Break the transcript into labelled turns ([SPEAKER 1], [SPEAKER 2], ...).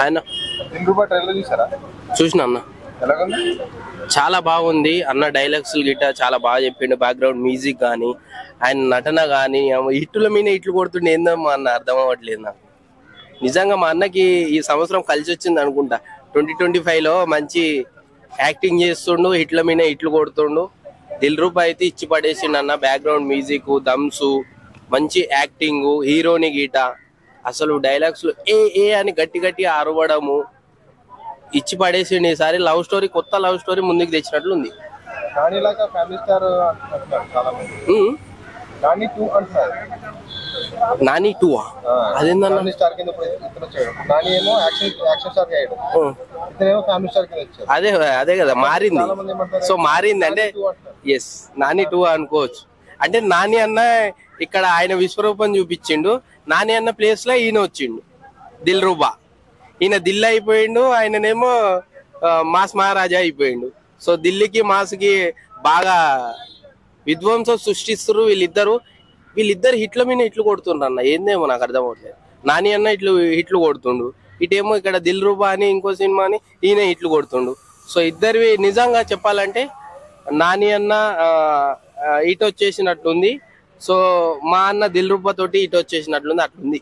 [SPEAKER 1] ఆయన చూసిన అన్న చాలా బాగుంది అన్న. డైలాగ్స్ గిట్ట చాలా బాగా చెప్పిండు. బ్యాక్గ్రౌండ్ మ్యూజిక్ కానీ ఆయన నటన కానీ ఇట్టుల మీద ఇట్లు కొడుతుండే ఏందమ్మా అన్న అర్థం అవ్వట్లేదు నాకు. నిజంగా మా అన్నకి ఈ సంవత్సరం కలిసి వచ్చింది అనుకుంటా. 2025లో మంచి యాక్టింగ్ చేస్తుండు, హిట్ల మీద ఇట్లు కొడుతుండు. దిల్ రూపా అయితే ఇచ్చి పడేసిండు అన్న. బ్యాక్గ్రౌండ్ మ్యూజిక్, దమ్స్, మంచి యాక్టింగ్, హీరోని గీట అసలు డైలాగ్స్ ఏ ఏ అని గట్టి గట్టి అరవడము ఇచ్చి పడేసిండు. ఈసారి లవ్ స్టోరీ, కొత్త లవ్ స్టోరీ ముందుకు తెచ్చినట్లు ఉంది. నాని 2 అదేందన్నా? అదే అదే కదా మారింది. సో మారింది అంటే ఎస్ నాని 2 అనుకోవచ్చు. అంటే నాని అన్న ఇక్కడ ఆయన విశ్వరూపం చూపించిండు. నాని అన్న ప్లేస్ లో ఈయన వచ్చిండు దిల్ రూబా. ఈయన దిల్ అయిపోయిండు, ఆయననేమో మాస్ మహారాజా అయిపోయిండు. సో దిల్లీకి మాస్కి బాగా విధ్వంసం సృష్టిస్తారు వీళ్ళిద్దరు హిట్ల మీద హిట్లు కొడుతుండ్రు అన్న. ఏందేమో నాకు అర్థం అవట్లేదు. నాని అన్న హిట్లు కొడుతుండు, ఇటేమో ఇక్కడ దిల్ రూబా అని ఇంకో సినిమా అని ఈయన హిట్లు కొడుతుండు. సో ఇద్దరివి నిజంగా చెప్పాలంటే నాని అన్న ఇటు వచ్చేసినట్టుంది. సో మా అన్న దిల్ రూబా తోటి ఇటు వచ్చేసినట్లుంది. అట్లుంది.